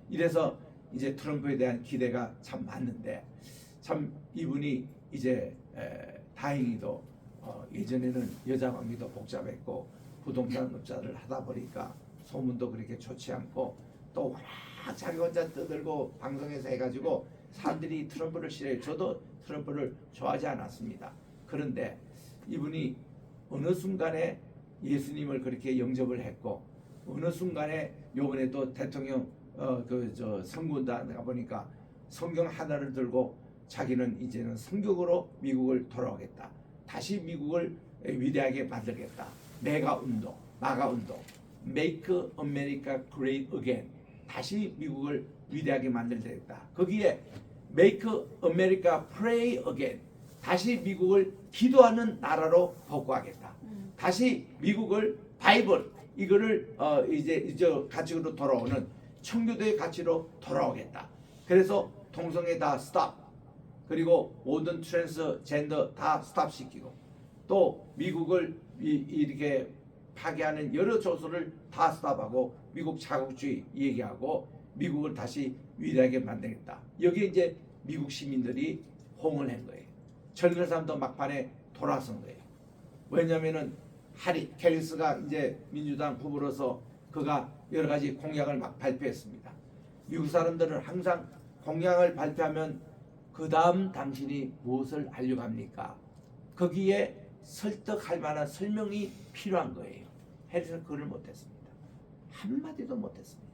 이래서 이제 트럼프에 대한 기대가 참 많은데 참 이분이 이제 다행히도 예전에는 여자 관계도 복잡했고 부동산 업자를 하다 보니까 소문도 그렇게 좋지 않고 또 워낙 자기 혼자 떠들고 방송에서 해가지고 사람들이 트럼프를 싫어해요. 저도 트럼프를 좋아하지 않았습니다. 그런데 이분이 어느 순간에 예수님을 그렇게 영접을 했고 어느 순간에 요번에 또 대통령 선거운동 가보니까 성경 하나를 들고 자기는 이제는 성경으로 미국을 돌아오겠다. 다시 미국을 위대하게 만들겠다. 메가 운동, 마가 운동, Make America Great Again. 다시 미국을 위대하게 만들겠다. 거기에 Make America Pray Again. 다시 미국을 기도하는 나라로 복구하겠다. 다시 미국을 바이블 이거를 이제 가치로 돌아오는 청교도의 가치로 돌아오겠다. 그래서 동성애 다 스탑. 그리고 모든 트랜스젠더 다 스탑시키고 또 미국을 이렇게 파괴하는 여러 조소를 다 스탑하고 미국 자국주의 얘기하고 미국을 다시 위대하게 만들겠다. 여기에 이제 미국 시민들이 호응을 한 거예요. 젊은 사람도 막판에 돌아선 거예요. 왜냐면은 캘리스가 이제 민주당 후보로서 그가 여러 가지 공약을 막 발표했습니다. 미국 사람들은 항상 공약을 발표하면 그 다음 당신이 무엇을 하려고 합니까? 거기에 설득할 만한 설명이 필요한 거예요. 해리스는 그걸 못했습니다. 한마디도 못했습니다.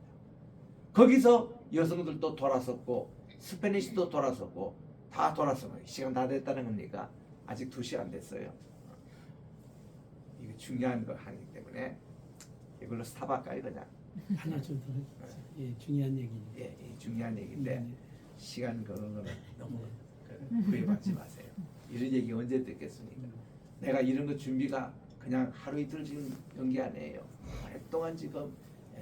거기서 여성들도 돌아섰고 스페니쉬도 돌아섰고 다 돌아선 거예요. 시간 다 됐다는 겁니까? 아직 2시간 안 됐어요. 이거 중요한 거 하기 때문에 이걸로 스탑할까요 그냥? 하나 좀 더. 예, 중요한 얘기. 예, 중요한 얘기인데 시간 그런 거는 너무 구애받지 마세요. 이런 얘기 언제 듣겠습니까? 내가 이런 거 준비가 그냥 하루 이틀 지금 연기 아니에요. 오랫동안 지금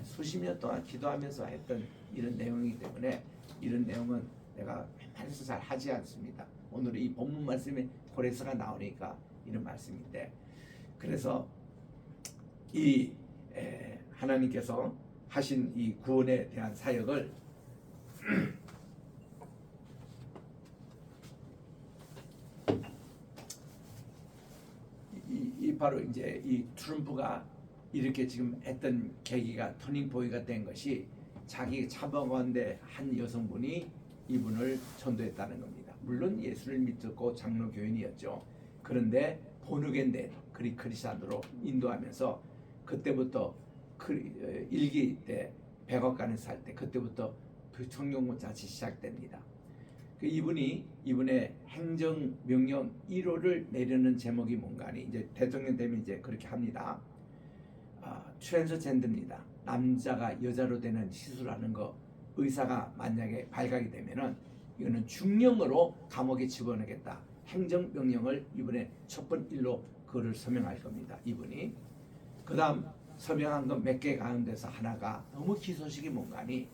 수십 년 동안 기도하면서 했던 이런 내용이기 때문에 이런 내용은 내가 웬만해서 잘 하지 않습니다. 오늘 이 본문 말씀에 고레스가 나오니까 이런 말씀인데 그래서 이 하나님께서 하신 이 구원에 대한 사역을 이 바로 이제 이 트럼프가 이렇게 지금 했던 계기가 터닝 포인트가 된 것이 자기 차범관대 한 여성분이 이분을 전도했다는 겁니다. 물론 예수를 믿고 장로 교인이었죠. 그런데 보너겐된 크리스찬으로 인도하면서 그때부터 일기 때 백악관에 살 때 그때부터 그 청경문자치 시작됩니다. 이분의 행정명령 1호를 내려는 제목이 뭔가 하니 이제 대통령 되면 이제 그렇게 합니다. 트랜스젠더입니다. 남자가 여자로 되는 시술하는 거 의사가 만약에 발각이 되면은 이거는 중형으로 감옥에 집어넣겠다. 행정명령을 이번에 첫 일로 그를 서명할 겁니다. 이분이. 그 다음 서명한 것 몇 개 가운데서 하나가 너무 기소식이 뭔가니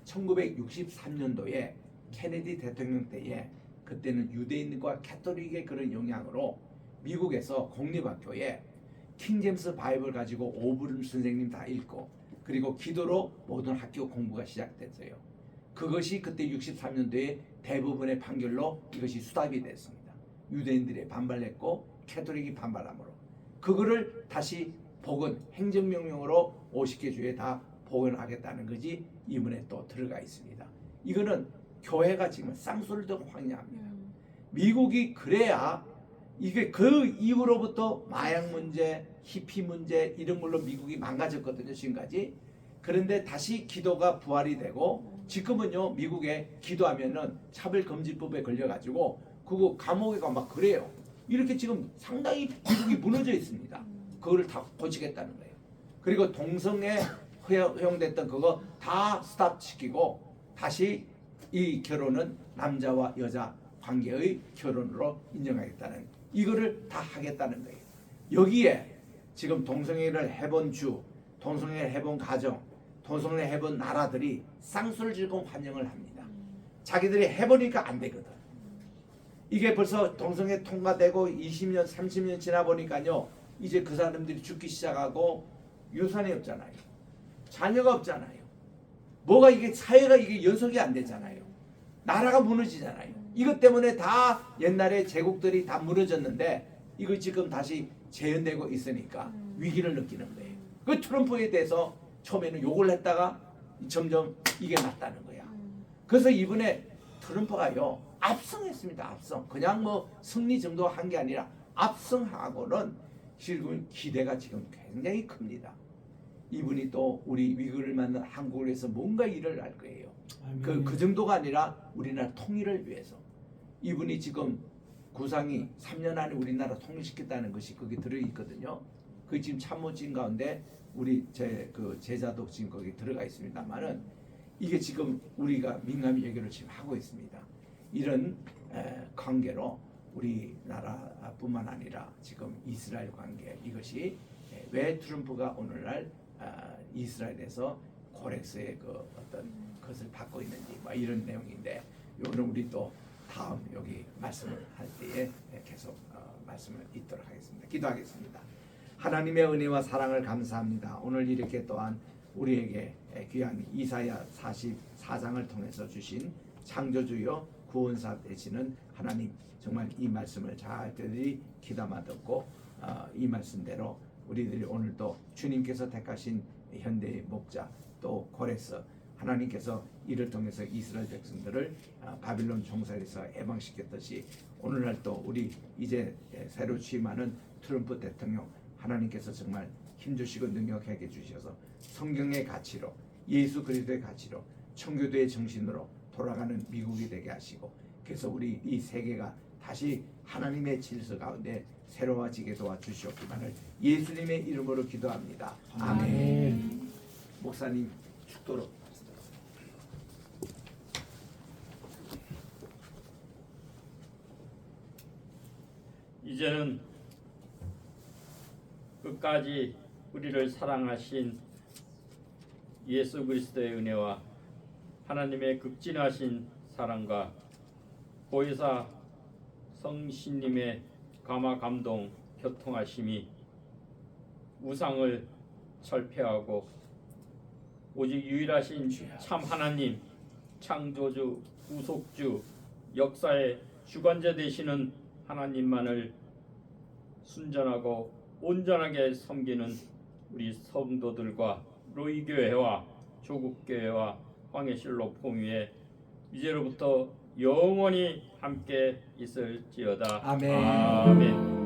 1963년도에 케네디 대통령 때에 그때는 유대인과 캐톨릭의 그런 영향으로 미국에서 공립학교에 킹제임스 바이블 가지고 오브름 선생님 다 읽고 그리고 기도로 모든 학교 공부가 시작됐어요. 그것이 그때 63년도에 대부분의 판결로 이것이 수답이 됐습니다. 유대인들이 반발했고 캐톨릭이 반발함으로 그거를 다시 복원 행정명령으로 50개 주에 다 복원하겠다는 것이 이번에 또 들어가 있습니다. 이거는 교회가 지금 쌍수를 더 황야합니다. 미국이 그래야 이게 그 이후로부터 마약 문제, 히피 문제 이런 걸로 미국이 망가졌거든요 지금까지. 그런데 다시 기도가 부활이 되고 지금은요 미국에 기도하면은 차별금지법에 걸려가지고 그거 감옥에 가 막 그래요. 이렇게 지금 상당히 미국이 무너져 있습니다. 그거를 다 고치겠다는 거예요. 그리고 동성애 허용됐던 그거 다 스탑시키고 다시 이 결혼은 남자와 여자 관계의 결혼으로 인정하겠다는 이거를 다 하겠다는 거예요. 여기에 지금 동성애를 해본 주, 동성애를 해본 가정, 동성애를 해본 나라들이 쌍수를 지고 환영을 합니다. 자기들이 해보니까 안 되거든. 이게 벌써 동성애 통과되고 20년, 30년 지나 보니까요. 이제 그 사람들이 죽기 시작하고 유산이 없잖아요. 자녀가 없잖아요. 뭐가 이게 사회가 이게 연속이 안 되잖아요. 나라가 무너지잖아요. 이것 때문에 다 옛날에 제국들이 다 무너졌는데 이거 지금 다시 재현되고 있으니까 위기를 느끼는 거예요. 그 트럼프에 대해서 처음에는 욕을 했다가 점점 이게 낫다는 거야. 그래서 이번에 트럼프가요 압승했습니다. 압승. 그냥 뭐 승리 정도 한 게 아니라 압승하고는 지금 기대가 지금 굉장히 큽니다. 이분이 또 우리 위기를 맞는 한국을 위해서 뭔가 일을 할 거예요. 그 정도가 아니라 우리나라 통일을 위해서. 이분이 지금 구상이 3년 안에 우리나라 통일시켰다는 것이 거기 들어있거든요. 그 지금 참모진 가운데 우리 그 제자도 지금 거기 들어가 있습니다만은 이게 지금 우리가 민감히 얘기를 지금 하고 있습니다. 이런 관계로 우리나라뿐만 아니라 지금 이스라엘 관계 이것이 왜 트럼프가 오늘날 이스라엘에서 코렉스의 그 어떤 것을 받고 있는지 뭐 이런 내용인데 이거는 우리 또 다음 여기 말씀을 할 때에 계속 말씀을 잇도록 하겠습니다. 기도하겠습니다. 하나님의 은혜와 사랑을 감사합니다. 오늘 이렇게 또한 우리에게 귀한 이사야 44장을 통해서 주신 창조주여 구원사 되시는 하나님 정말 이 말씀을 잘 들이 귀담아 듣고 이 말씀대로 우리들이 오늘도 주님께서 택하신 현대의 목자 또 고레스 하나님께서 이를 통해서 이스라엘 백성들을 바빌론 종살이에서 해방시켰듯이 오늘날 또 우리 이제 새로 취임하는 트럼프 대통령 하나님께서 정말 힘주시고 능력하게 주셔서 성경의 가치로 예수 그리스도의 가치로 청교도의 정신으로 돌아가는 미국이 되게 하시고 그래서 우리 이 세계가 다시 하나님의 질서 가운데 새로워지게 도와주시옵기만을 예수님의 이름으로 기도합니다. 아멘. 목사님 축도로 이제는 끝까지 우리를 사랑하신 예수 그리스도의 은혜와 하나님의 극진하신 사랑과 보혜사 성신님의 감화 감동 교통하심이 우상을 철폐하고 오직 유일하신 참 하나님 창조주 구속주 역사의 주관자 되시는 하나님만을 순전하고 온전하게 섬기는 우리 성도들과 로이교회와 조국교회와 황해실로 폼위에 이제로부터 영원히 함께 있을지어다. 아멘. 아멘.